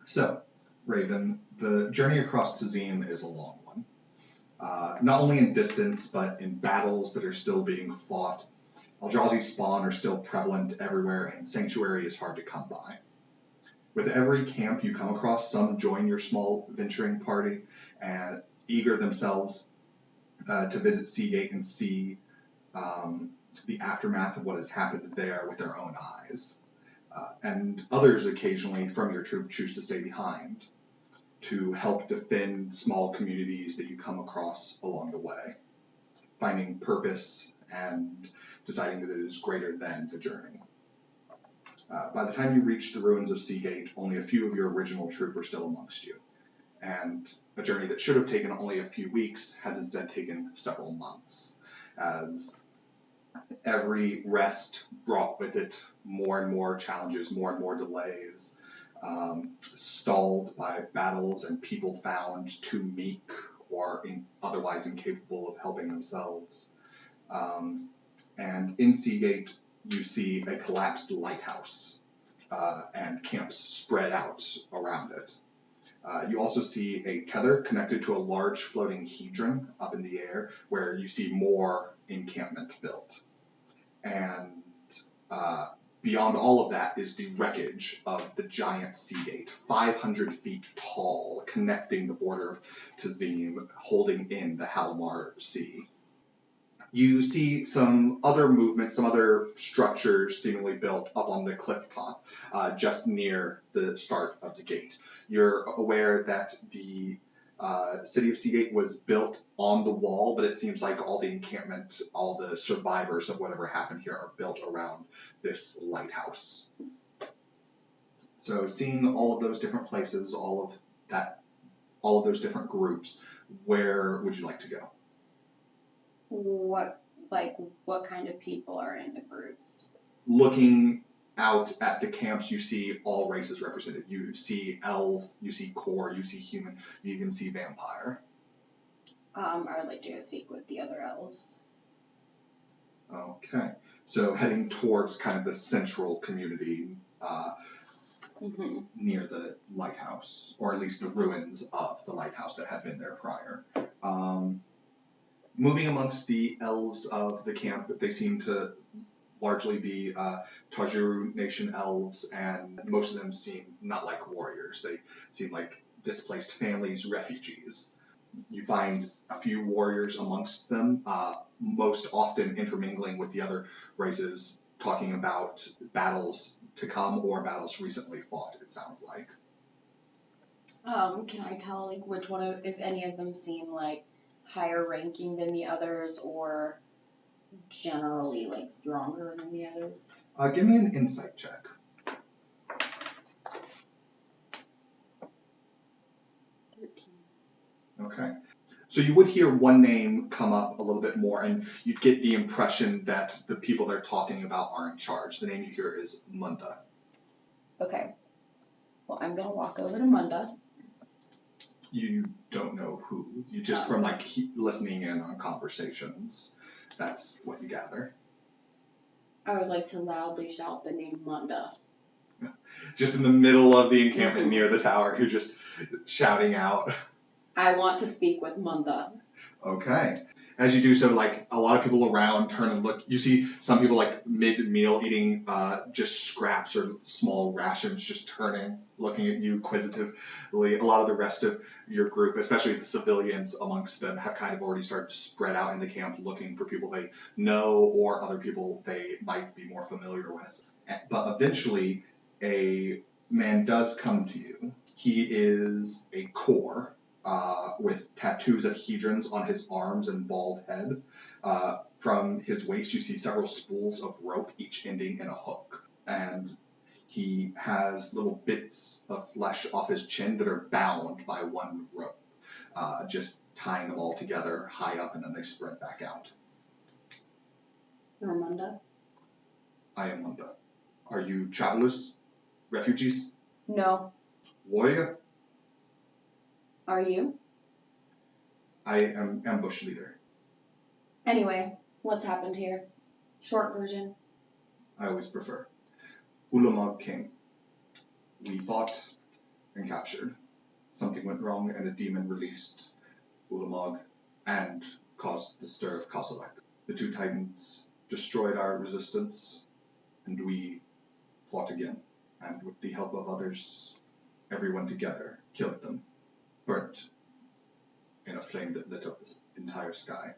So, Raevyn, the journey across Tazim is a long one. Not only in distance, but in battles that are still being fought. Eldrazi spawn are still prevalent everywhere, and Sanctuary is hard to come by. With every camp you come across, some join your small venturing party and eager themselves to visit Seagate and see the aftermath of what has happened there with their own eyes. And others occasionally from your troop choose to stay behind to help defend small communities that you come across along the way, finding purpose and deciding that it is greater than the journey. By the time you reach the ruins of Seagate, only a few of your original troop are still amongst you, and a journey that should have taken only a few weeks has instead taken several months, as every rest brought with it more and more challenges, more and more delays, stalled by battles and people found too meek or otherwise incapable of helping themselves. And in Seagate, you see a collapsed lighthouse and camps spread out around it. You also see a tether connected to a large floating hedron up in the air where you see more encampment built. And beyond all of that is the wreckage of the giant Seagate, 500 feet tall, connecting the border of Tazim, holding in the Halimar Sea. You see some other movement, some other structures seemingly built up on the cliff top, just near the start of the gate. You're aware that the city of Seagate was built on the wall, but it seems like all the encampment, all the survivors of whatever happened here are built around this lighthouse. So seeing all of those different places, all of those different groups, where would you like to go? What kind of people are in the groups? Looking out at the camps, you see all races represented. You see elf, you see core, you see human, you even see vampire. I would like to go speak with the other elves. Okay, so heading towards kind of the central community near the lighthouse, or at least the ruins of the lighthouse that had been there prior. Moving amongst the elves of the camp, they seem to largely be Tajuru Nation elves, and most of them seem not like warriors. They seem like displaced families, refugees. You find a few warriors amongst them, most often intermingling with the other races, talking about battles to come or battles recently fought, it sounds like. Can I tell which one, if any of them seem higher ranking than the others, or generally stronger than the others? Give me an insight check. 13. Okay. So you would hear one name come up a little bit more, and you'd get the impression that the people they're talking about are in charge. The name you hear is Munda. Okay. Well, I'm gonna walk over to Munda. You don't know who. You just from listening in on conversations, that's what you gather. I would like to loudly shout the name Munda. Just in the middle of the encampment near the tower, you're just shouting out. I want to speak with Munda. Okay. As you do so, a lot of people around turn and look. You see some people mid-meal eating just scraps or small rations, just turning, looking at you inquisitively. A lot of the rest of your group, especially the civilians amongst them, have kind of already started to spread out in the camp looking for people they know or other people they might be more familiar with. But eventually, a man does come to you. He is a core. With tattoos of hedrons on his arms and bald head. From his waist, you see several spools of rope, each ending in a hook. And he has little bits of flesh off his chin that are bound by one rope, just tying them all together high up, and then they spread back out. You're Munda? I am Munda. Are you travelers? Refugees? No. Warrior? Are you? I am ambush leader. Anyway, what's happened here? Short version. I always prefer. Ulamog came. We fought. and captured. Something went wrong and a demon released Ulamog and caused the stir of Kozilek. The two titans destroyed our resistance, and we fought again. And with the help of others, everyone together killed them, burnt in a flame that lit up this entire sky.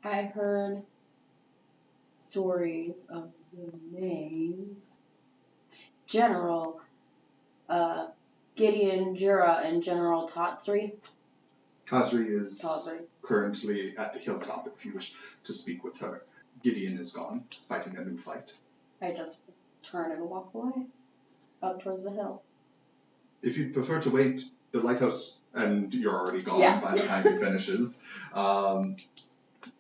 I've heard stories of the names. General Gideon Jura and General Tatsri. Khazri is currently at the hilltop if you wish to speak with her. Gideon is gone, fighting a new fight. I just turn and walk away, up towards the hill. If you'd prefer to wait, the lighthouse, and you're already gone by the time he finishes.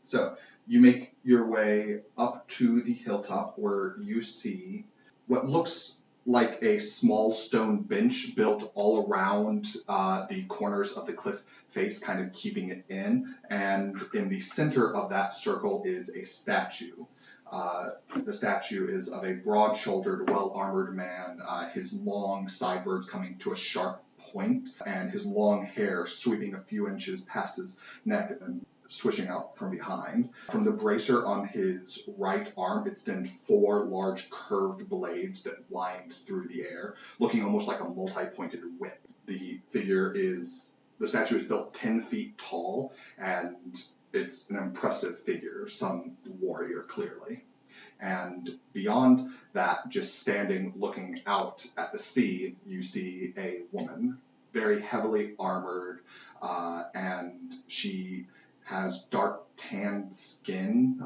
So you make your way up to the hilltop where you see what looks like a small stone bench built all around the corners of the cliff face, kind of keeping it in. And in the center of that circle is a statue. The statue is of a broad-shouldered, well-armored man, his long sideburns coming to a sharp point, and his long hair sweeping a few inches past his neck and swishing out from behind. From the bracer on his right arm, extend 4 large curved blades that wind through the air, looking almost like a multi-pointed whip. The statue is built 10 feet tall, and it's an impressive figure, some warrior clearly. And beyond that, just standing looking out at the sea, you see a woman, very heavily armored, and she has dark tanned skin,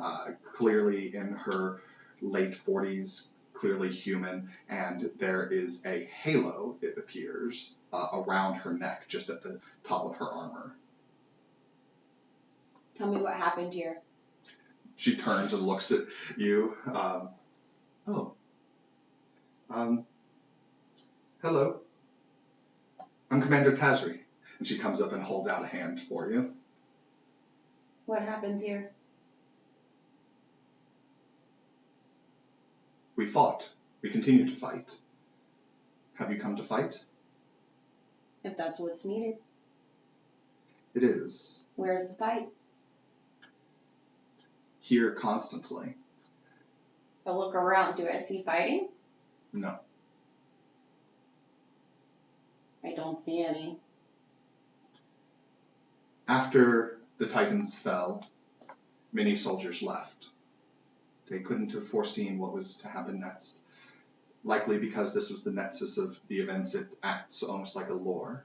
clearly in her late 40s, clearly human, and there is a halo, it appears, around her neck, just at the top of her armor. Tell me what happened here. She turns and looks at you. Hello. I'm Commander Tazri. And she comes up and holds out a hand for you. What happened here? We fought. We continue to fight. Have you come to fight? If that's what's needed. It is. Where's the fight? Here constantly. I look around. Do I see fighting? No. I don't see any. After the Titans fell, many soldiers left. They couldn't have foreseen what was to happen next. Likely because this was the nexus of the events, it acts almost like a lure,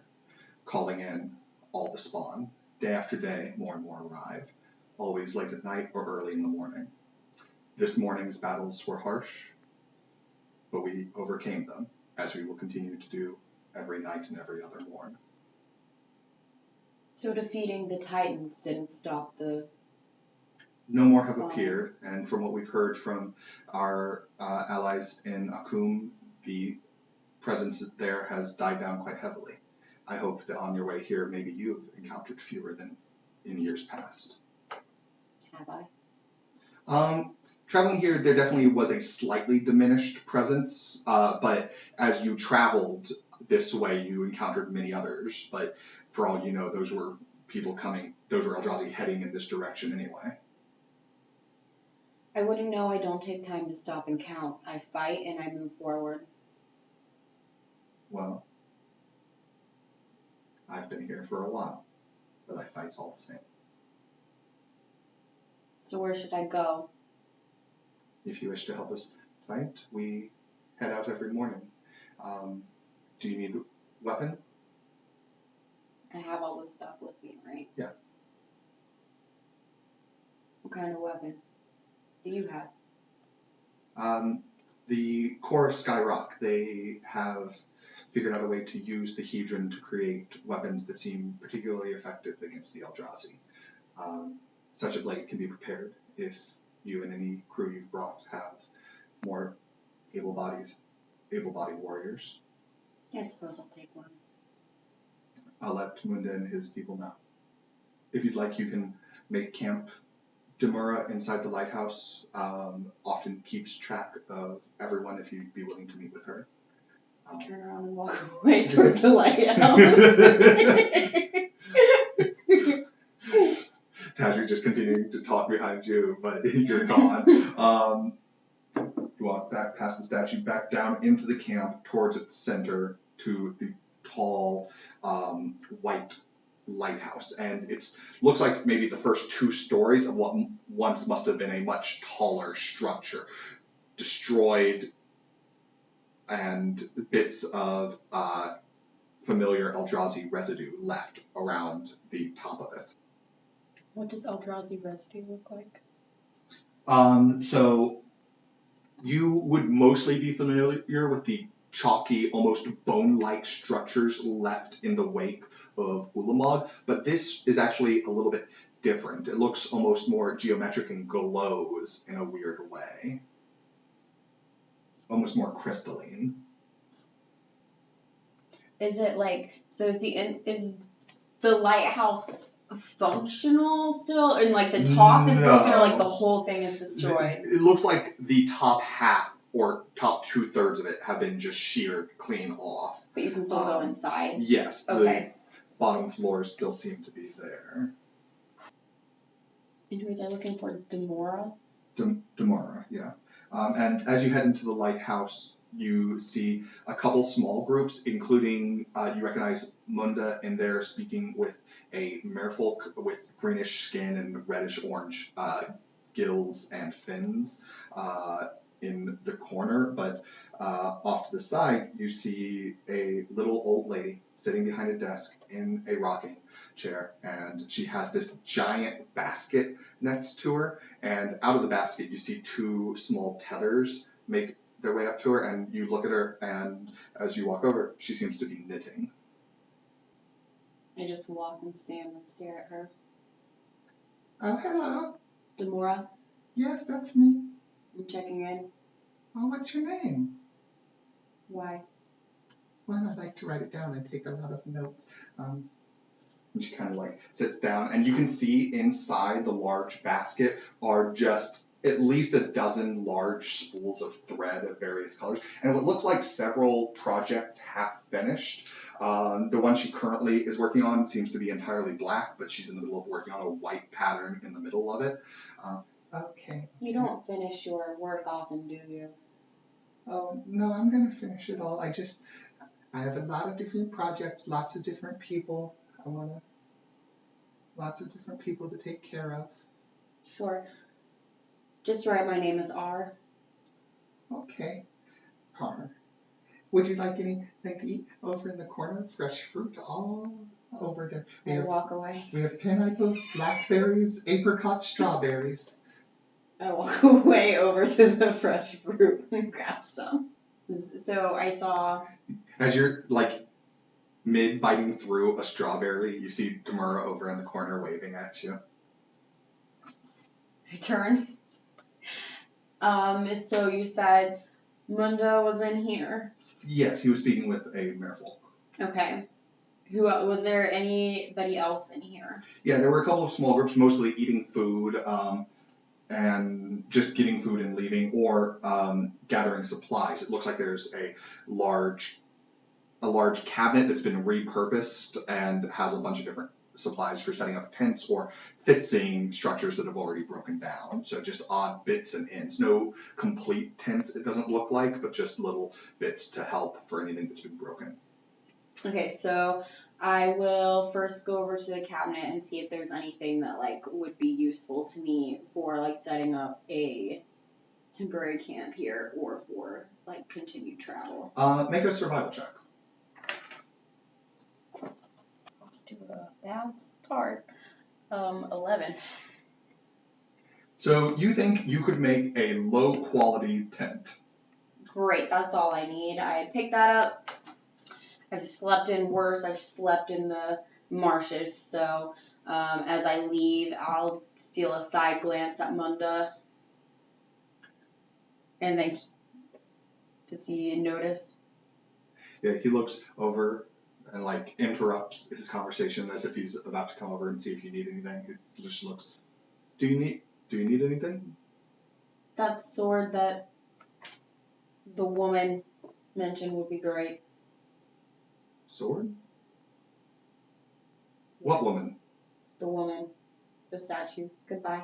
calling in all the spawn. Day after day, more and more arrive, always late at night or early in the morning. This morning's battles were harsh, but we overcame them, as we will continue to do every night and every other morn. So defeating the Titans didn't stop the... No more have appeared, and from what we've heard from our allies in Akum, the presence there has died down quite heavily. I hope that on your way here, maybe you've encountered fewer than in years past. Have I? Traveling here, there definitely was a slightly diminished presence, but as you traveled this way, you encountered many others. But for all you know, those were people coming, those were Eldrazi heading in this direction anyway. I wouldn't know. I don't take time to stop and count. I fight and I move forward. Well, I've been here for a while, but I fight all the same. So where should I go? If you wish to help us fight, we head out every morning. Do you need a weapon? I have all this stuff with me, right? Yeah. What kind of weapon do you have? The core of Skyrock, they have figured out a way to use the Hedron to create weapons that seem particularly effective against the Eldrazi. Such a blade can be prepared if you and any crew you've brought have more able-bodied warriors. I suppose I'll take one. I'll let Munda and his people know. If you'd like, you can make camp Demura inside the lighthouse often keeps track of everyone if you'd be willing to meet with her. I turn around and walk away towards the lighthouse. Tajri just continuing to talk behind you, but you're gone. You walk back past the statue, back down into the camp, towards its center to the tall white lighthouse. And it looks like maybe the first 2 stories of what once must have been a much taller structure. Destroyed and bits of familiar Eldrazi residue left around the top of it. What does Eldrazi residue look like? So you would mostly be familiar with the chalky, almost bone-like structures left in the wake of Ulamog, but this is actually a little bit different. It looks almost more geometric and glows in a weird way. Almost more crystalline. Is it like, so is the lighthouse functional still? And like the top is broken, or like the whole thing is destroyed? It looks like the top half or top 2/3 of it have been just sheared clean off. But you can still go inside? Yes. Okay. The bottom floors still seem to be there. And you guys are looking for Demora? Demora, yeah. And as you head into the lighthouse, you see a couple small groups, including you recognize Munda in there speaking with a merfolk with greenish skin and reddish-orange gills and fins in the corner. But off to the side, you see a little old lady sitting behind a desk in a rocking chair, and she has this giant basket next to her, and out of the basket you see 2 small tethers make their way up to her, and you look at her, and as you walk over, she seems to be knitting. I just walk and stand and stare at her. Oh, hello. Demora? Yes, that's me. I'm checking in. Oh, what's your name? Why? Well, I like to write it down and take a lot of notes. And she kind of like sits down, and you can see inside the large basket are just at least a dozen large spools of thread of various colors, and what looks like several projects half finished. The one she currently is working on seems to be entirely black, but she's in the middle of working on a white pattern in the middle of it. Okay. You don't finish your work often, do you? Oh, no, I'm going to finish it all. I have a lot of different projects, lots of different people. Lots of different people to take care of. Sure. Just write my name as R. Okay. R. Would you like anything to eat over in the corner? Fresh fruit all over there. I walk away. We have pineapples, blackberries, apricots, strawberries. I walk away over to the fresh fruit and grab some. So I saw... As you're like mid-biting through a strawberry, you see Demura over in the corner waving at you. I turn. So you said Munda was in here? Yes, he was speaking with a merfolk. Okay. Was there anybody else in here? Yeah, there were a couple of small groups, mostly eating food, and just getting food and leaving, or gathering supplies. It looks like there's a large cabinet that's been repurposed and has a bunch of different supplies for setting up tents or fixing structures that have already broken down. So just odd bits and ends. No complete tents, it doesn't look like, but just little bits to help for anything that's been broken. Okay, so I will first go over to the cabinet and see if there's anything that like would be useful to me for like setting up a temporary camp here or for like continued travel. Make a survival check. Do a bad start. 11. So you think you could make a low quality tent? Great, that's all I need. I picked that up. I've slept in worse. I've slept in the marshes. So as I leave, I'll steal a side glance at Munda. And then, does he notice? Yeah, he looks over and like interrupts his conversation as if he's about to come over and see if you need anything. He just looks, do you need Do you need anything? That sword that the woman mentioned would be great. Sword? What Yes. woman? The woman. The statue. Goodbye.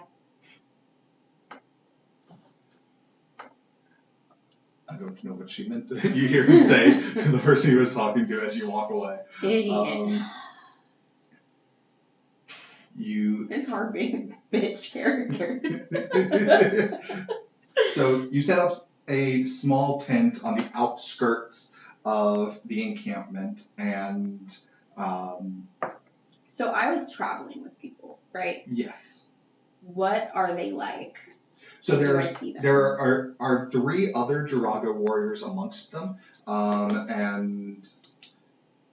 I don't know what she meant. You hear him say the person he was talking to as you walk away. Idiot. It's hard being a bitch character. So you set up a small tent on the outskirts of the encampment, and So I was traveling with people, right? yes. What are they like? So Do I see them? there are 3 other Joraga warriors amongst them, and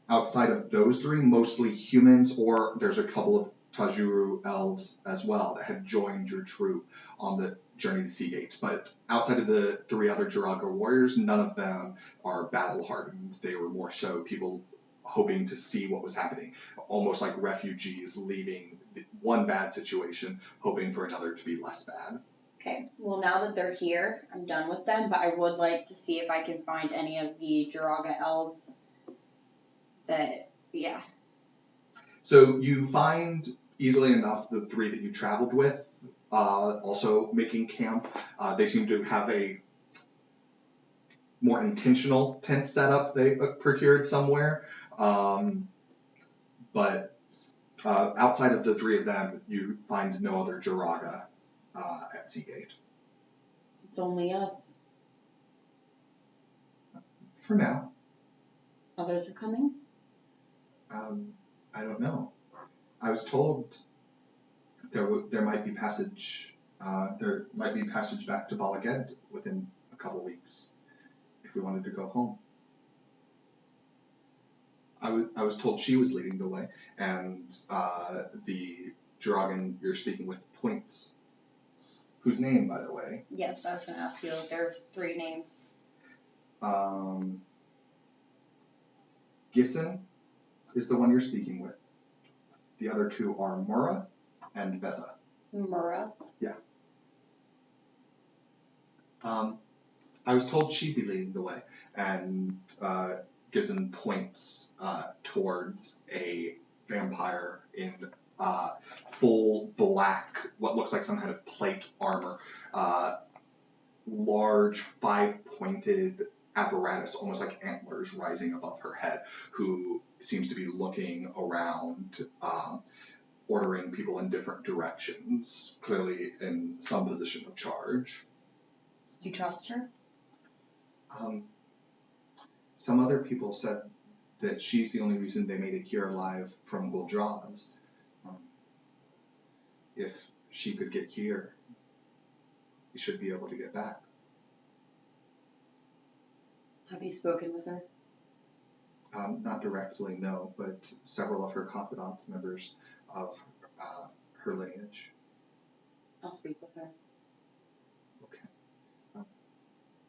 outside of those 3, mostly humans, or there's a couple of Tajuru elves as well that had joined your troop on the journey to Seagate. But outside of the 3 other Joraga warriors, none of them are battle hardened. They were more so people hoping to see what was happening, almost like refugees leaving one bad situation, hoping for another to be less bad. Okay, well now that they're here, I'm done with them, but I would like to see if I can find any of the Joraga elves that, yeah. So you find easily enough the 3 that you traveled with, also making camp. They seem to have a more intentional tent setup they procured somewhere. But outside of the 3 of them, you find no other Joraga at Seagate. It's only us. For now. Others are coming? I don't know. I was told there might be passage. There might be passage back to Balaged within a couple weeks, if we wanted to go home. I was told she was leading the way, and the Joragan you're speaking with points. Whose name, by the way? Yes, I was going to ask you if there are 3 names. Gisson is the one you're speaking with. The other 2 are Mura and Veza. Mura? Yeah. I was told she'd be leading the way, and Gisson points towards a vampire in full black, what looks like some kind of plate armor, large 5-pointed apparatus, almost like antlers rising above her head, who seems to be looking around, ordering people in different directions, clearly in some position of charge. You trust her? Some other people said that she's the only reason they made it here alive from Guldraz. If she could get here, we should be able to get back. Have you spoken with her? Not directly, no, but several of her confidants, members of her lineage. I'll speak with her. Okay.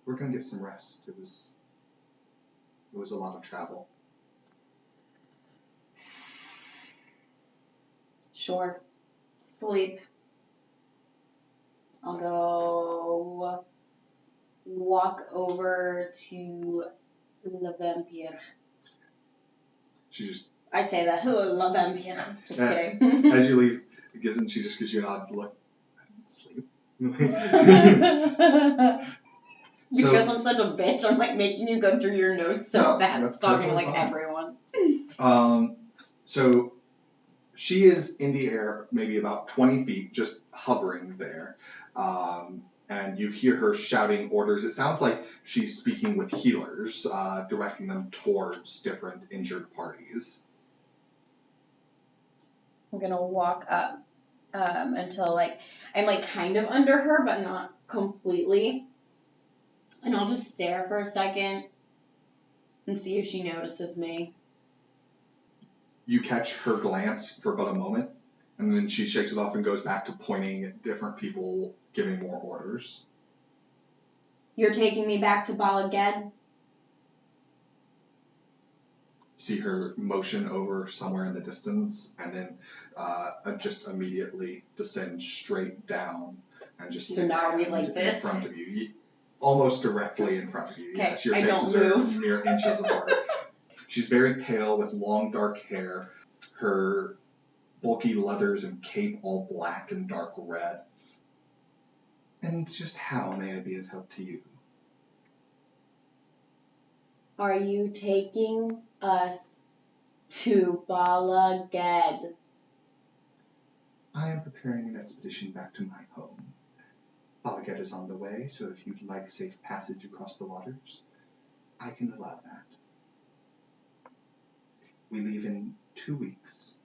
We're going to get some rest. It was a lot of travel. Sure. Sleep. I'll go walk over to Le Vampire. She just... I say that. Le Vampire. Just kidding. As you leave, Gisson, she just gives you an odd look. I didn't sleep. Because I'm such a bitch, I'm like making you go through your notes so fast, talking like everyone. So she is in the air, maybe about 20 feet, just hovering there. And you hear her shouting orders. It sounds like she's speaking with healers, directing them towards different injured parties. I'm gonna walk up until I'm kind of under her, but not completely. And I'll just stare for a second and see if she notices me. You catch her glance for but a moment, and then she shakes it off and goes back to pointing at different people, giving more orders. You're taking me back to Balaged? See her motion over somewhere in the distance, and then just immediately descend straight down and just So now are we like in this? front of you, almost directly in front of you. Okay, Yes, your I faces don't are move. mere inches apart. She's very pale with long dark hair, her bulky leathers and cape all black and dark red. And just how may I be of help to you? Are you taking us to Bala Ged? I am preparing an expedition back to my home. Balaget is on the way, so if you'd like safe passage across the waters, I can allow that. We leave in 2 weeks.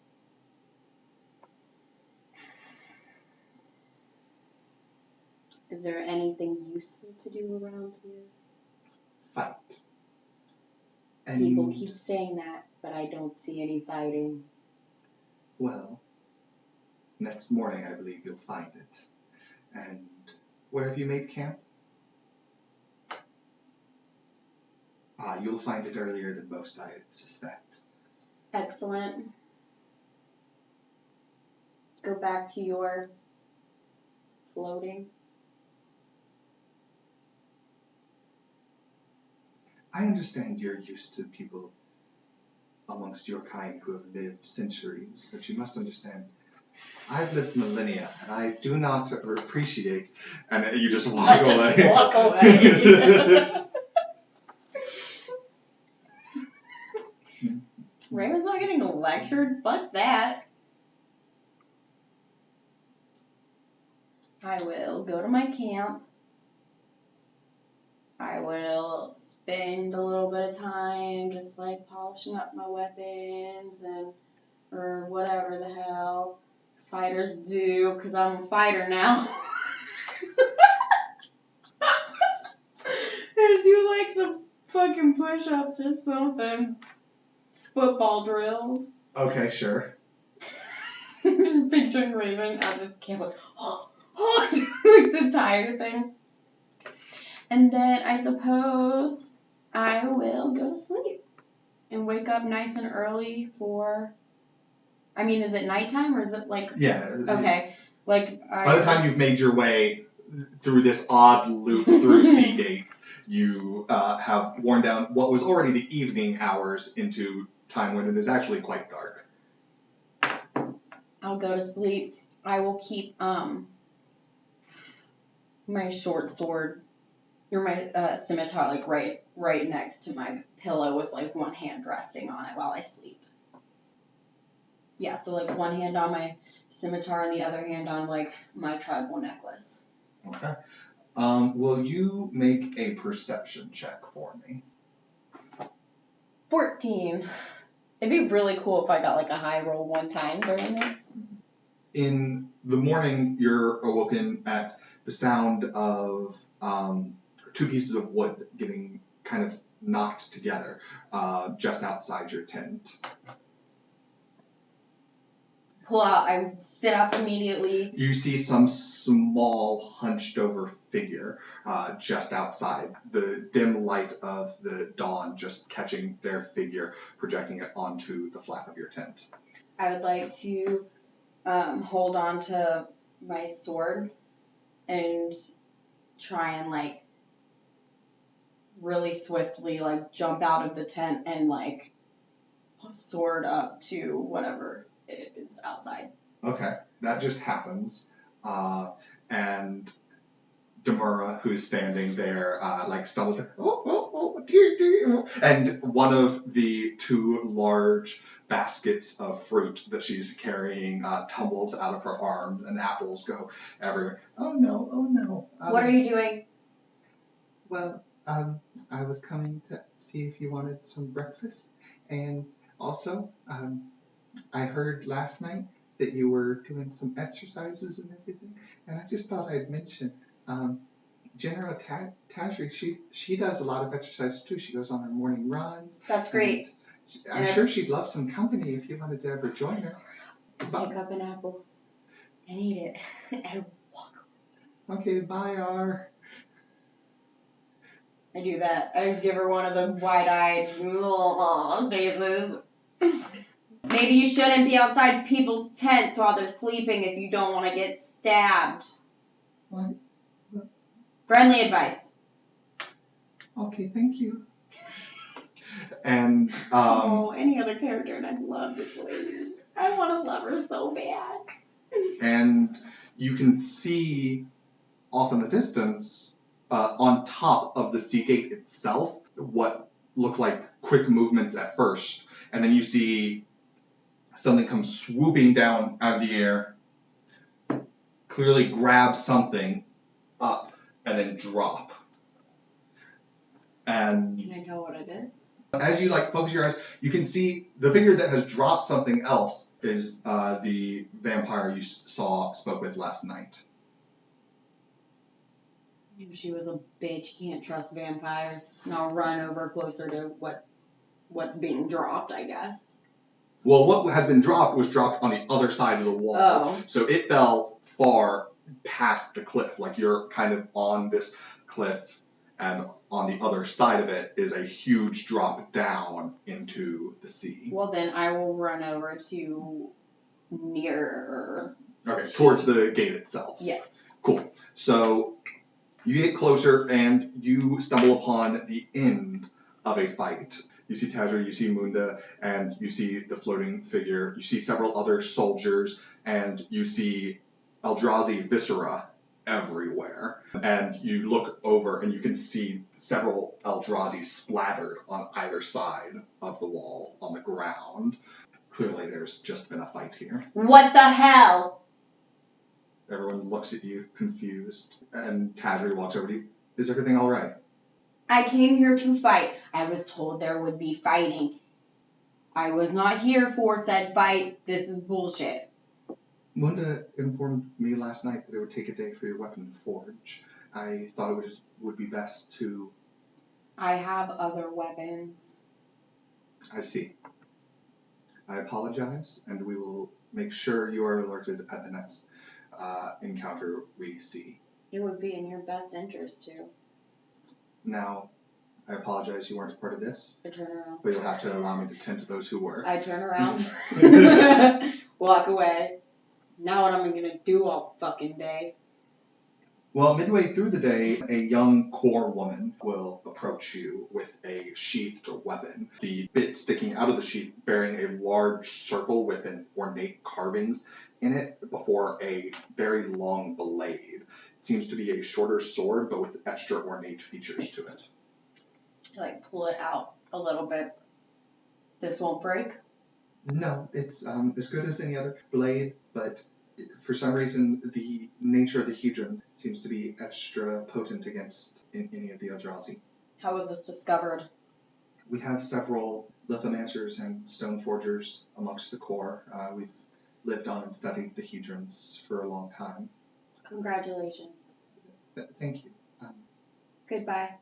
Is there anything useful to do around here? Fight. People keep saying that, but I don't see any fighting. Well, next morning I believe you'll find it. And where have you made camp? You'll find it earlier than most, I suspect. Excellent. Go back to your floating. I understand you're used to people amongst your kind who have lived centuries, but you must understand, I've lived millennia, and I do not appreciate. And you just walk away. Just walk away. Raven's not getting lectured. Fuck that. I will go to my camp. I will spend a little bit of time just like polishing up my weapons or whatever the hell fighters do, because I'm a fighter now. And do like some fucking push-ups or something. Football drills. Okay, sure. Just picturing Raven at this camp like, like the tire thing. And then I suppose I will go to sleep and wake up nice and early for, I mean, is it nighttime or is it like? Yeah. Okay. Like by the time you've made your way through this odd loop through Seagate, you have worn down what was already the evening hours into time when it is actually quite dark. I'll go to sleep. I will keep my short sword or my scimitar like right next to my pillow with like one hand resting on it while I sleep. Yeah, so like one hand on my scimitar and the other hand on like my tribal necklace. Okay. Will you make a perception check for me? 14. It'd be really cool if I got like a high roll one time during this. In the morning, you're awoken at the sound of 2 pieces of wood getting kind of knocked together just outside your tent. Pull out, I sit up immediately. You see some small, hunched-over figure just outside. The dim light of the dawn just catching their figure, projecting it onto the flap of your tent. I would like to hold on to my sword and try and like really swiftly like jump out of the tent and like sword up to whatever is outside. Okay, that just happens. And Demura, who's standing there, like stumbles, dear. And one of the 2 large baskets of fruit that she's carrying tumbles out of her arms, and apples go everywhere. Oh no. What are you doing? Well, I was coming to see if you wanted some breakfast, and also, I heard last night that you were doing some exercises and everything, and I just thought I'd mention, General Tajri, she does a lot of exercises too. She goes on her morning runs. That's great. I'm sure she'd love some company if you wanted to ever join her. Pick up an apple and eat it and walk. Okay, bye, R. I do that. I give her one of the wide-eyed faces. Maybe you shouldn't be outside people's tents while they're sleeping if you don't want to get stabbed. What? Friendly advice. Okay, thank you. And any other character, and I'd love this lady. I want to love her so bad. And you can see off in the distance, on top of the sea gate itself, what look like quick movements at first, and then you see something come swooping down out of the air, clearly grab something up, and then drop. And Can I tell what it is? as you focus your eyes, you can see the figure that has dropped something else is the vampire you spoke with last night. She was a bitch. Can't trust vampires. And I'll run over closer to what's being dropped, I guess. Well, what has been dropped was dropped on the other side of the wall. Oh. So it fell far past the cliff. Like you're kind of on this cliff, and on the other side of it is a huge drop down into the sea. Well, then I will run over to nearer. Okay, towards the gate itself. Yes. Cool. So you get closer and you stumble upon the end of a fight. You see Tazra, you see Munda, and you see the floating figure. You see several other soldiers, and you see Eldrazi viscera everywhere. And you look over and you can see several Eldrazi splattered on either side of the wall on the ground. Clearly there's just been a fight here. What the hell? Everyone looks at you, confused, and Tazri walks over to you. Is everything all right? I came here to fight. I was told there would be fighting. I was not here for said fight. This is bullshit. Munda informed me last night that it would take a day for your weapon to forge. I thought it would be best to... I have other weapons. I see. I apologize, and we will make sure you are alerted at the next encounter we see. It would be in your best interest to. Now, I apologize you weren't a part of this. I turn around. But you'll have to allow me to tend to those who were. I turn around. Walk away. Now what am I gonna do all fucking day? Well, midway through the day, a young core woman will approach you with a sheathed weapon. The bit sticking out of the sheath bearing a large circle with an ornate carvings in it before a very long blade. It seems to be a shorter sword, but with extra ornate features to it. Pull it out a little bit. This won't break? No, it's as good as any other blade, but for some reason the nature of the hedron seems to be extra potent against any of the Eldrazi. How was this discovered? We have several lithomancers and stone forgers amongst the core. We've lived on and studied the hedrons for a long time. Congratulations. Thank you. Goodbye.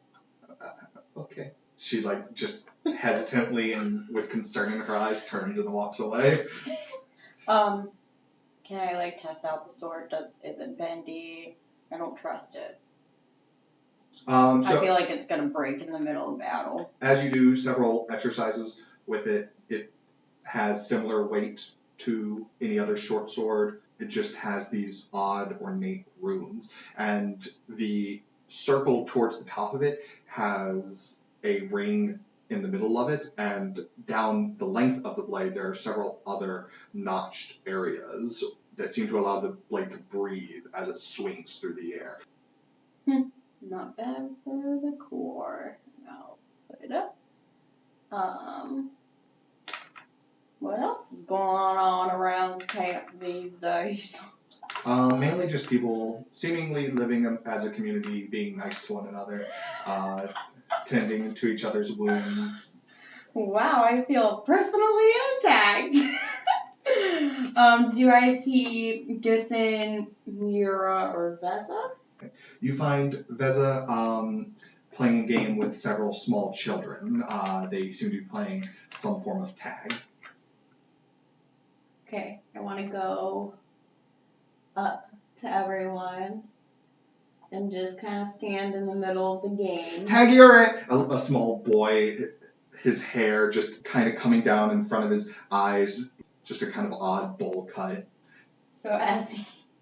Okay. She just hesitantly and with concern in her eyes turns and walks away. Can I test out the sword? Is it bendy? I don't trust it. I feel like it's gonna break in the middle of battle. As you do several exercises with it, it has similar weight to any other short sword. It just has these odd ornate runes. And the circle towards the top of it has a ring in the middle of it, and down the length of the blade there are several other notched areas that seem to allow the blade to breathe as it swings through the air. Not bad for the core. I'll put it up. What else is going on around camp these days? Mainly just people seemingly living as a community, being nice to one another, tending to each other's wounds. Wow, I feel personally attacked. Do I see Gissin, Mira, or Veza? You find Veza playing a game with several small children. They seem to be playing some form of tag. Okay, I want to go up to everyone and just kind of stand in the middle of the game. Tag, you're it! A small boy, his hair just kind of coming down in front of his eyes, just a kind of odd bowl cut. So as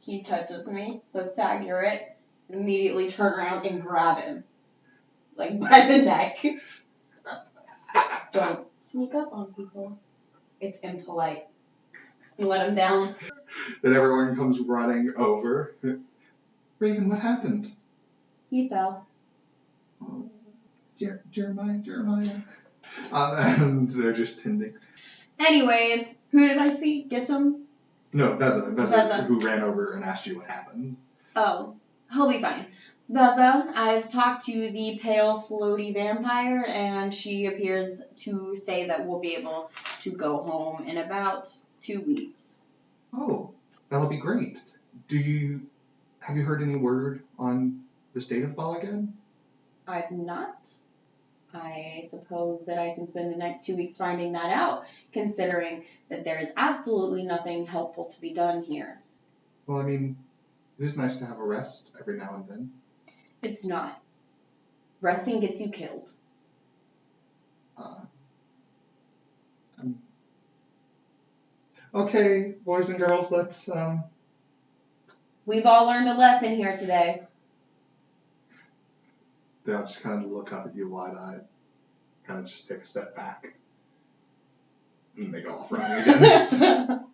he touches me, let's tag you're it. and immediately turn around and grab him. Like, by the neck. Don't sneak up on people. It's impolite. You let him down. Then everyone comes running over. Raevyn, what happened? He fell. Oh, Jeremiah. And they're just tending. Anyways, who did I see? Get some? No, Veza. Veza. Who ran over and asked you what happened. Oh, he'll be fine. Veza, I've talked to the pale floaty vampire, and she appears to say that we'll be able to go home in about 2 weeks. Oh, that'll be great. Have you heard any word on the state of Balagan? I've not. I suppose that I can spend the next 2 weeks finding that out, considering that there is absolutely nothing helpful to be done here. Well, I mean, it is nice to have a rest every now and then. It's not. Resting gets you killed. Okay, boys and girls, let's, We've all learned a lesson here today. They'll just kind of look up at you wide-eyed, kind of just take a step back, and they go off running again.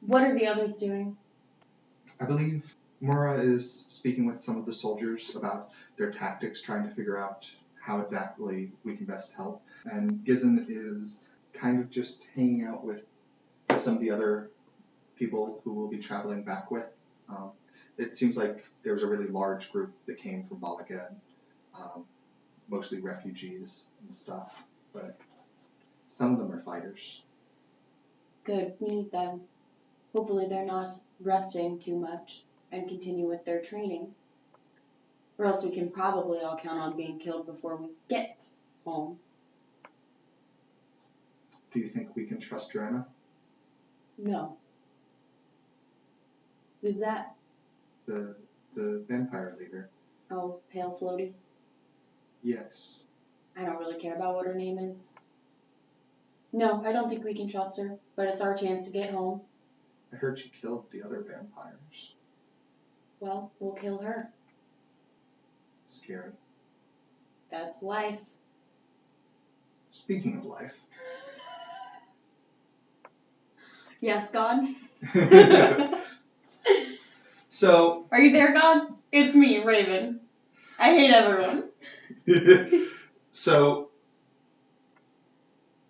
What are the others doing? I believe Mura is speaking with some of the soldiers about their tactics, trying to figure out how exactly we can best help. And Gizzen is kind of just hanging out with some of the other people who we'll be traveling back with. It seems like there was a really large group that came from Balagan, mostly refugees and stuff, but some of them are fighters. Good, we need them. Hopefully they're not resting too much and continue with their training. Or else we can probably all count on being killed before we get home. Do you think we can trust Joanna? No. Who's that? The vampire leader. Oh, pale floaty? Yes. I don't really care about what her name is. No, I don't think we can trust her, but it's our chance to get home. I heard she killed the other vampires. Well, we'll kill her. Scary. That's life. Speaking of life. Yes, God? So. Are you there, God? It's me, Raevyn. I hate everyone. So,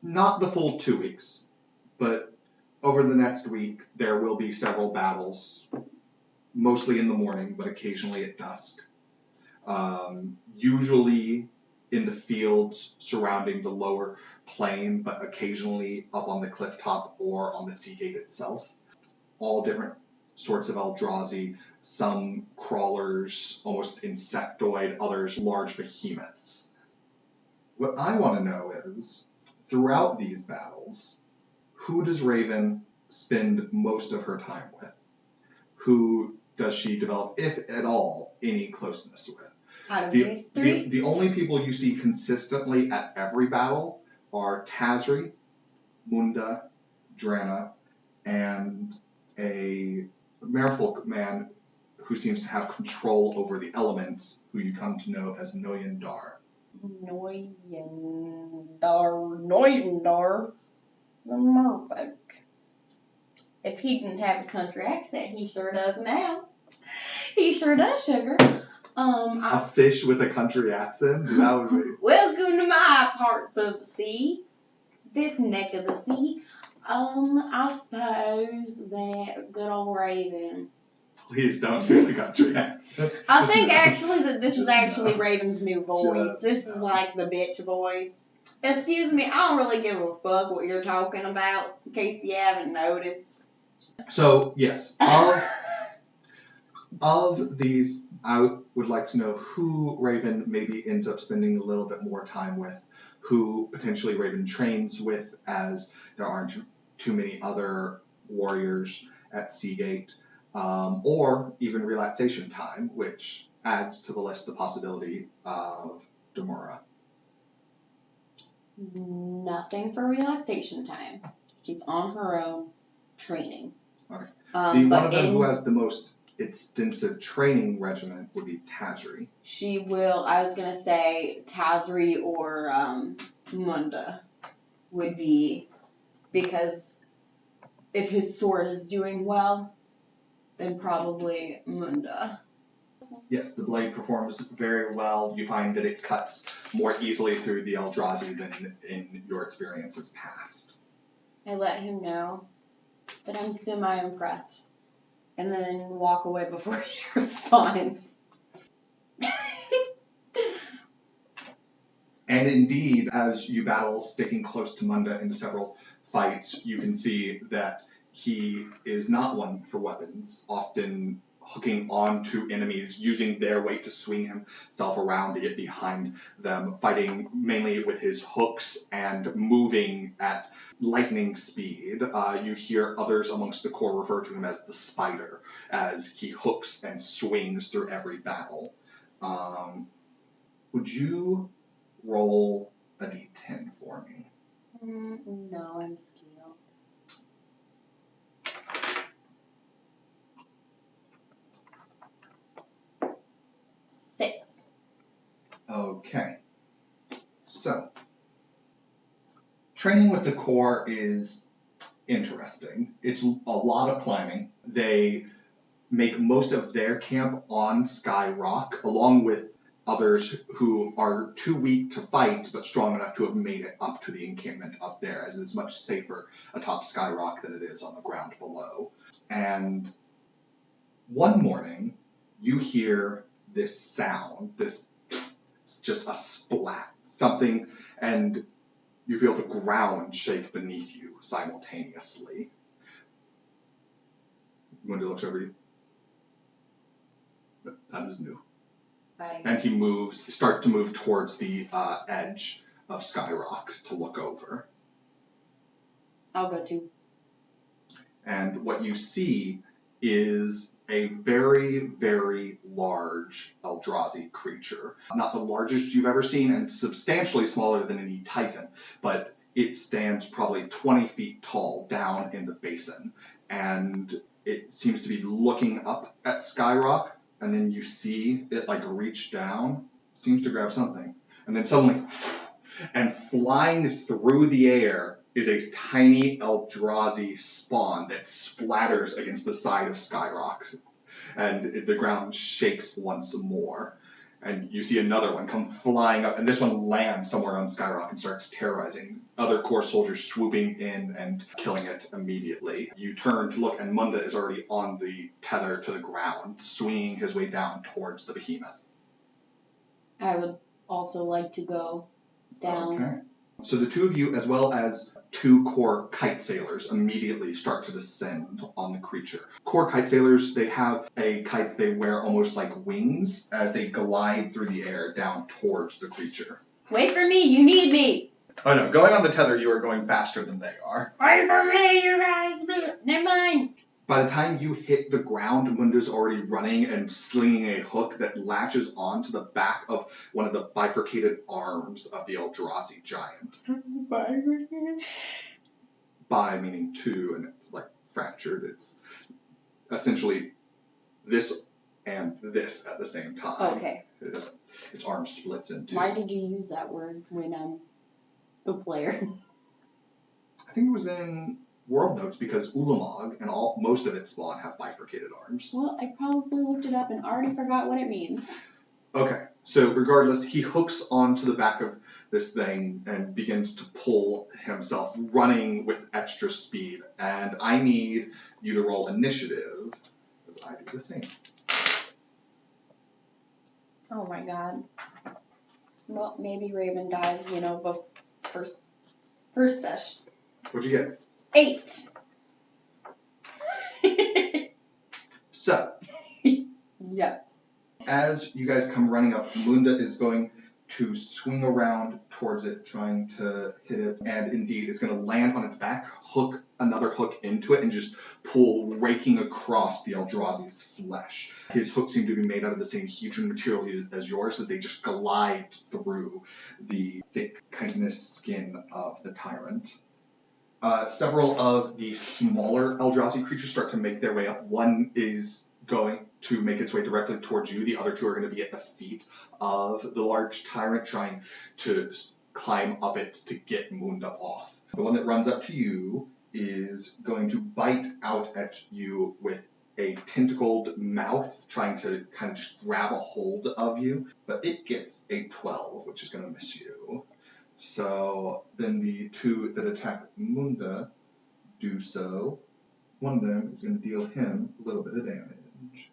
not the full 2 weeks, but over the next week, there will be several battles, mostly in the morning, but occasionally at dusk. Usually in the fields surrounding the lower plain, but occasionally up on the cliff top or on the sea gate itself. All different sorts of Eldrazi, some crawlers, almost insectoid, others large behemoths. What I want to know is, throughout these battles, who does Raevyn spend most of her time with? Who does she develop, if at all, any closeness with? Out of these three? The only people you see consistently at every battle are Tazri, Munda, Drana, and a merfolk man who seems to have control over the elements, who you come to know as Noyendar. Noyendar. The merfolk. If he didn't have a country accent, he sure does now. He sure does, sugar. A fish with a country accent? That would be. Welcome to my parts of the sea. This neck of the sea. I suppose that good old Raevyn. Please don't do the country accent. I think actually that this is actually Raven's new voice. This is like the bitch voice. Excuse me, I don't really give a fuck what you're talking about, in case you haven't noticed. So, yes, of these, I would like to know who Raevyn maybe ends up spending a little bit more time with, who potentially Raevyn trains with, as there aren't too many other warriors at Seagate, or even relaxation time, which adds to the list the possibility of Demora. Nothing for relaxation time. She's on her own training. Okay. The one of them who has the most extensive training regimen would be Tazri. She will, I was going to say Tazri or Munda would be, because if his sword is doing well, then probably Munda. Yes, the blade performs very well. You find that it cuts more easily through the Eldrazi than in your experiences past. I let him know that I'm semi-impressed, and then walk away before he responds. And indeed, as you battle, sticking close to Munda into several fights, you can see that he is not one for weapons, often hooking onto enemies, using their weight to swing himself around to get behind them, fighting mainly with his hooks and moving at lightning speed. You hear others amongst the core refer to him as the Spider, as he hooks and swings through every battle. Would you roll a d10 for me? No, I'm scared. 6. Okay. So, training with the core is interesting. It's a lot of climbing. They make most of their camp on Sky Rock, along with others who are too weak to fight but strong enough to have made it up to the encampment up there, as it's much safer atop Sky Rock than it is on the ground below. And one morning, you hear this sound, this just a splat, something, and you feel the ground shake beneath you simultaneously. Munda looks over you. That is new. And he starts to move towards the edge of Skyrock to look over. I'll go too. And what you see is a very, very large Eldrazi creature. Not the largest you've ever seen, and substantially smaller than any Titan, but it stands probably 20 feet tall down in the basin. And it seems to be looking up at Skyrock, and then you see it reach down, seems to grab something, and then suddenly, and flying through the air is a tiny Eldrazi spawn that splatters against the side of Skyrock, and the ground shakes once more. And you see another one come flying up, and this one lands somewhere on Skyrock and starts terrorizing. Other core soldiers swooping in and killing it immediately. You turn to look, and Munda is already on the tether to the ground, swinging his way down towards the behemoth. I would also like to go down. Okay. So the two of you, as well as 2 core kite sailors, immediately start to descend on the creature. Core kite sailors, they have a kite they wear almost like wings as they glide through the air down towards the creature. Wait for me, you need me! Oh no, going on the tether, you are going faster than they are. Wait for me, you guys! Never mind! By the time you hit the ground, Munda's already running and slinging a hook that latches onto the back of one of the bifurcated arms of the Eldrazi giant. Bifurcated? Bi meaning 2, and it's fractured. It's essentially this and this at the same time. Okay. Its arm splits in 2. Why did you use that word when I'm a player? I think it was in World Notes, because Ulamog and most of its spawn have bifurcated arms. Well, I probably looked it up and already forgot what it means. Okay, so regardless, he hooks onto the back of this thing and begins to pull himself, running with extra speed. And I need you to roll initiative, as I do the same. Oh my god. Well, maybe Raevyn dies, first session. What'd you get? 8. So, Yes. as you guys come running up, Munda is going to swing around towards it, trying to hit it, and indeed is going to land on its back, hook another hook into it, and just pull, raking across the Eldrazi's flesh. His hooks seem to be made out of the same heatran material as yours, as they just glide through the thick chitinous skin of the tyrant. Several of the smaller Eldrazi creatures start to make their way up. One is going to make its way directly towards you. The other two are going to be at the feet of the large tyrant, trying to climb up it to get Munda off. The one that runs up to you is going to bite out at you with a tentacled mouth, trying to kind of just grab a hold of you. But it gets a 12, which is going to miss you. So then the two that attack Munda do so. One of them is going to deal him a little bit of damage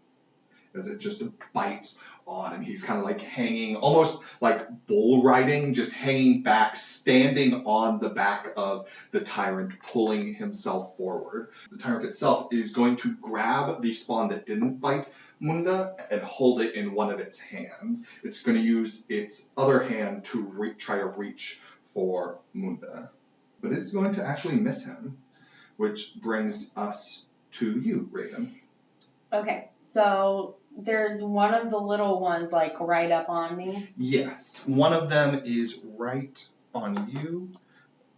as it just bites on, and he's kind of like hanging, almost like bull riding, just hanging back, standing on the back of the tyrant, pulling himself forward. The tyrant itself is going to grab the spawn that didn't bite Munda and hold it in one of its hands. It's going to use its other hand to try to reach for Munda, but it's going to actually miss him, which brings us to you, Raevyn. Okay, so there's one of the little ones like right up on me. Yes, one of them is right on you.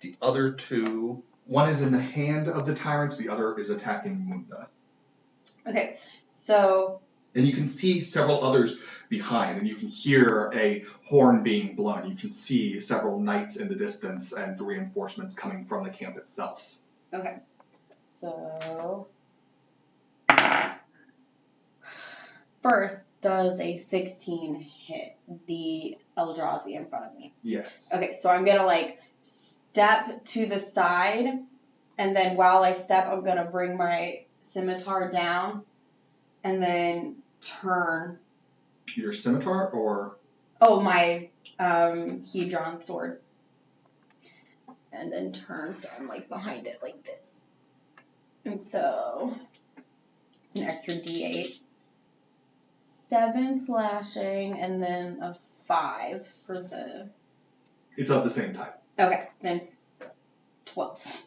The other two, one is in the hand of the tyrant, the other is attacking Munda. Okay, so... And you can see several others behind, and you can hear a horn being blown. You can see several knights in the distance and reinforcements coming from the camp itself. Okay, so... First, does a 16 hit the Eldrazi in front of me? Yes. Okay, so I'm going to, like, step to the side, and then while I step, I'm going to bring my scimitar down, and then turn. Your scimitar, or? Oh, my Hedron sword. And then turn, so I'm, like, behind it like this. And so, it's an extra D8. 7 slashing, and then a 5 for the... It's of the same type. Okay, then 12.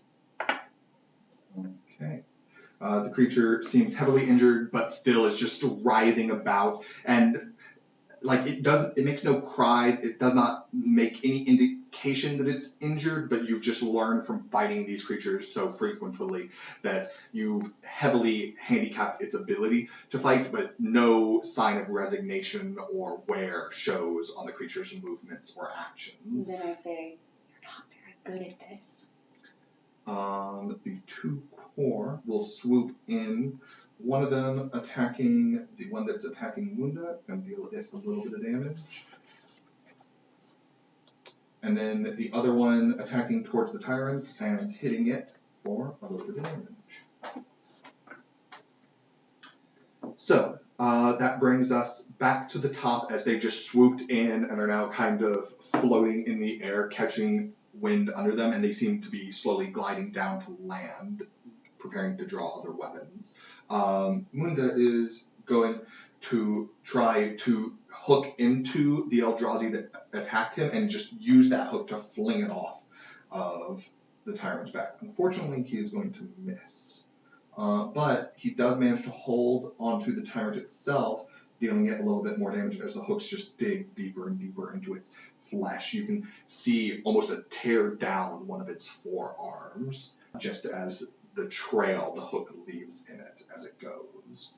Okay. The creature seems heavily injured, but still is just writhing about, and like it makes no cry. It does not make any indication that it's injured, but you've just learned from fighting these creatures so frequently that you've heavily handicapped its ability to fight, but no sign of resignation or wear shows on the creature's movements or actions. Then I say, you're not very good at this. The two core will swoop in, one of them attacking the one that's attacking Munda and deal it a little bit of damage. And then the other one attacking towards the tyrant and hitting it for a little bit of damage. So, that brings us back to the top as they just swooped in and are now kind of floating in the air, catching wind under them, and they seem to be slowly gliding down to land, preparing to draw other weapons. Munda is going to try to hook into the Eldrazi that attacked him and just use that hook to fling it off of the tyrant's back. Unfortunately, he is going to miss. But he does manage to hold onto the tyrant itself, dealing it a little bit more damage as the hooks just dig deeper and deeper into its flesh. You can see almost a tear down one of its forearms, just as the trail the hook leaves in it as it goes.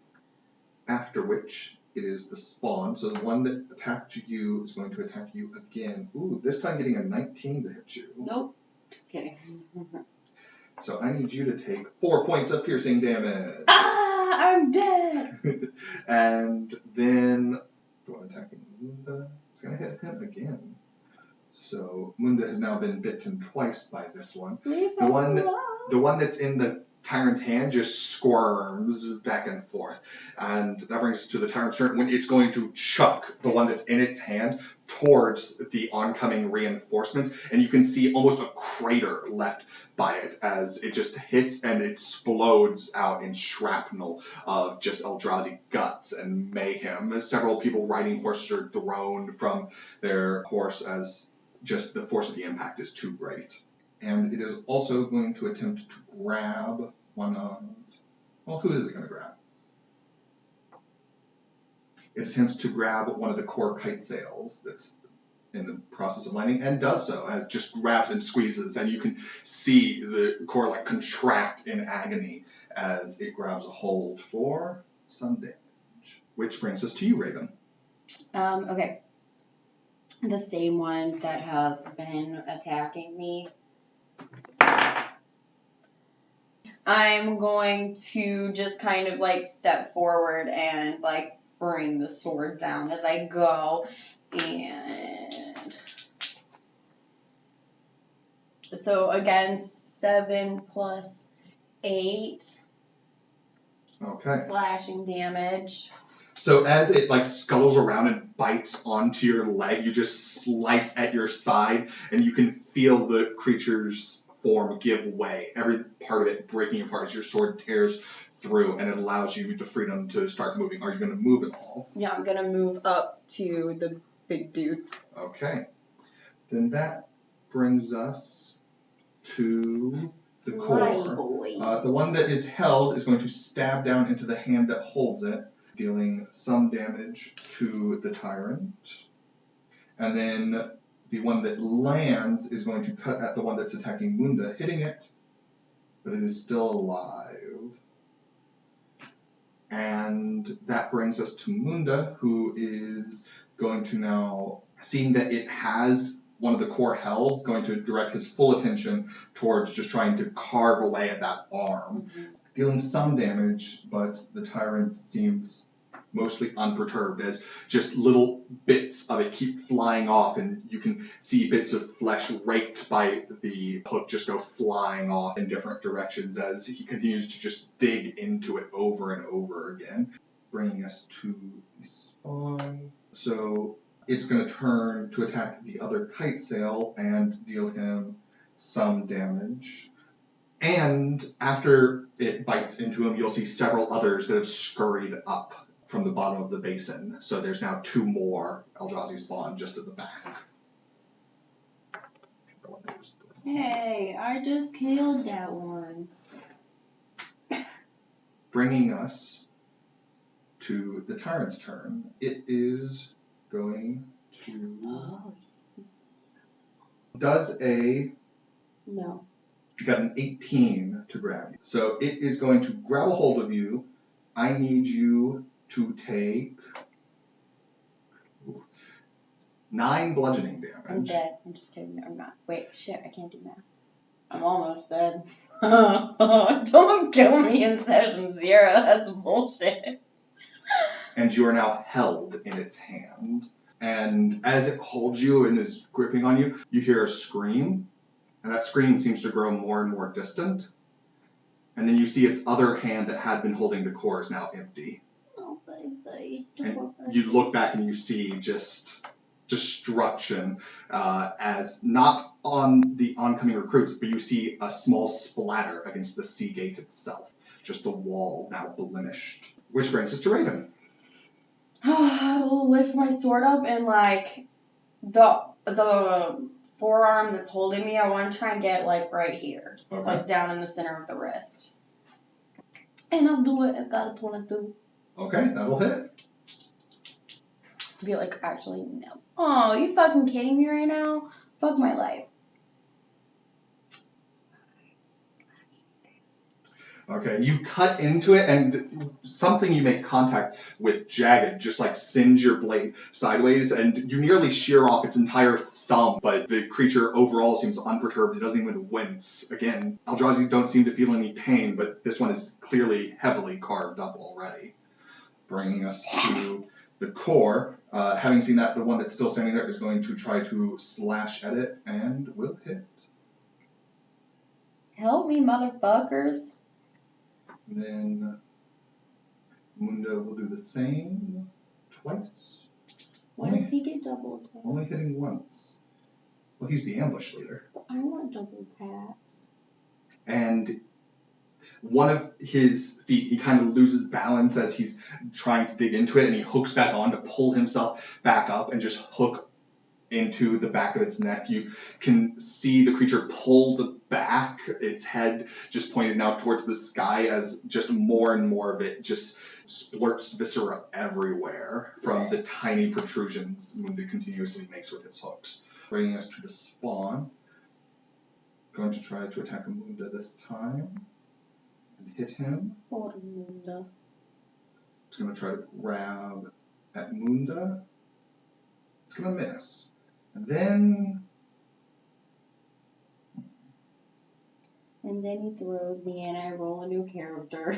After which, it is the spawn. So the one that attacked you is going to attack you again. Ooh, this time getting a 19 to hit you. Nope. Just kidding. So I need you to take 4 points of piercing damage. Ah, I'm dead! And then the one attacking Munda is going to hit him again. So Munda has now been bitten twice by this one. The one that's in the tyrant's hand just squirms back and forth. And that brings us to the tyrant's turn when it's going to chuck the one that's in its hand towards the oncoming reinforcements. And you can see almost a crater left by it as it just hits and it explodes out in shrapnel of just Eldrazi guts and mayhem. Several people riding horses are thrown from their horse as just the force of the impact is too great. And it is also going to attempt to grab one of... Well, who is it going to grab? It attempts to grab one of the core kite sails that's in the process of landing, and does so, as just grabs and squeezes, and you can see the core like contract in agony as it grabs a hold for some damage. Which brings us to you, Raevyn. Okay. The same one that has been attacking me. I'm going to just kind of like step forward and like bring the sword down as I go. And so again, 7 plus 8 Okay. slashing damage. So as it like scuttles around and bites onto your leg, you just slice at your side, and you can feel the creature's form give way. Every part of it breaking apart as your sword tears through, and it allows you the freedom to start moving. Are you going to move at all? Yeah, I'm gonna move up to the big dude. Okay. Then that brings us to the core. The one that is held is going to stab down into the hand that holds it, dealing some damage to the tyrant. And then the one that lands is going to cut at the one that's attacking Munda, hitting it, but it is still alive. And that brings us to Munda, who is going to now, seeing that it has one of the core held, going to direct his full attention towards just trying to carve away at that arm. Mm-hmm. Dealing some damage, but the tyrant seems mostly unperturbed as just little bits of it keep flying off, and you can see bits of flesh raked by the hook just go flying off in different directions as he continues to just dig into it over and over again. Bringing us to the spawn. So it's going to turn to attack the other kite sail and deal him some damage. And after it bites into him, you'll see several others that have scurried up from the bottom of the basin. So there's now 2 more Eldrazi spawn just at the back. Hey, I just killed that one. Bringing us to the tyrant's turn. It is going to... Oh. Does a... No. You got an 18 to grab you. So it is going to grab a hold of you. I need you to take 9 bludgeoning damage. I'm dead. I'm just kidding. I'm not. Wait, shit, I can't do math. I'm almost dead. Don't kill me in session 0. That's bullshit. And you are now held in its hand. And as it holds you and is gripping on you, you hear a scream. And that scream seems to grow more and more distant. And then you see its other hand that had been holding the core is now empty. Oh, baby. And you look back and you see just destruction as not on the oncoming recruits, but you see a small splatter against the sea gate itself. Just the wall now blemished. Which brings us to Raevyn. I will lift my sword up and like the forearm that's holding me, I want to try and get like right here. Okay. Like down in the center of the wrist. And I'll do it. I've got a 22. Okay, that'll hit. Be like, actually, no. Oh, you fucking kidding me right now? Fuck my life. Okay, you cut into it, and something you make contact with jagged just like sends your blade sideways, and you nearly shear off its entire thumb, but the creature overall seems unperturbed. It doesn't even wince. Again, Eldrazi don't seem to feel any pain, but this one is clearly heavily carved up already. Bringing us to the core. Having seen that, the one that's still standing there is going to try to slash at it, and will hit. Help me, motherfuckers. Then Munda will do the same twice. Why does he get double attacks? Only hitting once. Well, he's the ambush leader. I want double attacks. And one of his feet, he kind of loses balance as he's trying to dig into it, and he hooks back on to pull himself back up and just hook into the back of its neck. You can see the creature pulled back, its head just pointed now towards the sky as just more and more of it just splurts viscera everywhere from the tiny protrusions Munda continuously makes with its hooks. Bringing us to the spawn. Going to try to attack Munda this time. And hit him. Poor Munda. going to try to grab at Munda. It's going to miss. And then... And then he throws me and I roll a new character.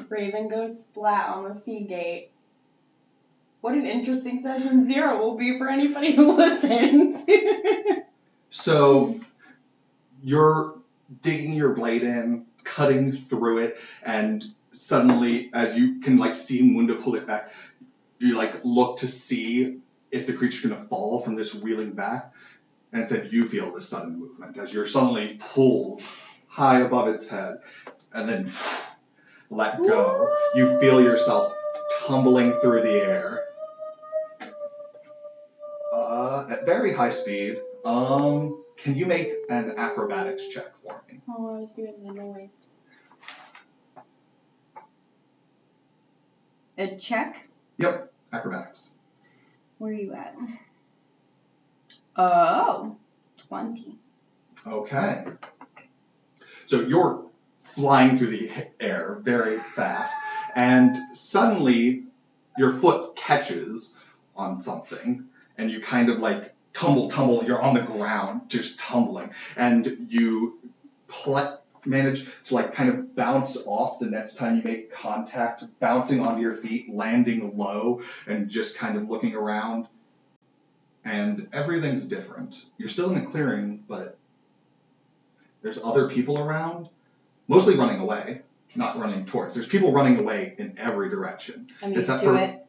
Raevyn goes splat on the sea gate. What an interesting session 0 will be for anybody who listens. So you're digging your blade in, cutting through it, and suddenly, as you can like see Munda pull it back, you like look to see if the creature's going to fall from this reeling back. And instead, you feel this sudden movement as you're suddenly pulled high above its head, and then let go. You feel yourself tumbling through the air at very high speed. Can you make an acrobatics check for me? Oh, I was hearing the noise. A check? Yep, acrobatics. Where are you at? Oh, 20. Okay. So you're flying through the air very fast, and suddenly your foot catches on something, and you kind of like tumble, you're on the ground, just tumbling, and you manage to like kind of bounce off the next time you make contact, bouncing onto your feet, landing low, and just kind of looking around. And everything's different. You're still in a clearing, but there's other people around, mostly running away, not running towards. There's people running away in every direction. I'm used Except to for it.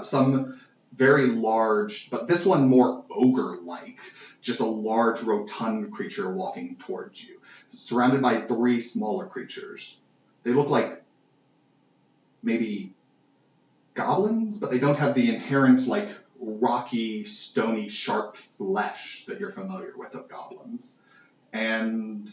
some very large, but this one more ogre-like, just a large rotund creature walking towards you, surrounded by 3 smaller creatures. They look like maybe goblins, but they don't have the inherent like rocky, stony, sharp flesh that you're familiar with of goblins. And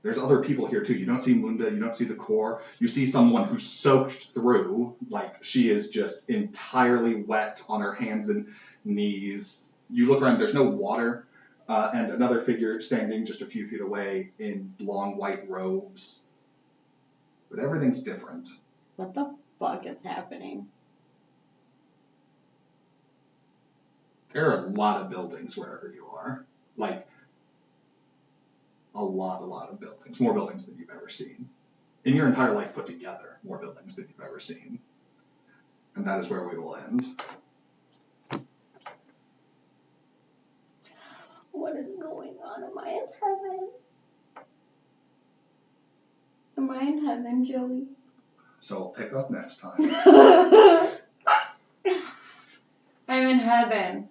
there's other people here too. You don't see Munda, you don't see the core. You see someone who's soaked through, like she is just entirely wet on her hands and knees. You look around, there's no water, and another figure standing just a few feet away in long white robes. But everything's different. What the fuck is happening? There are a lot of buildings wherever you are. Like, a lot of buildings. More buildings than you've ever seen. In your entire life put together, more buildings than you've ever seen. And that is where we will end. What is going on? Am I in heaven? Am I in heaven, Joey? So I'll pick up next time. I'm in heaven.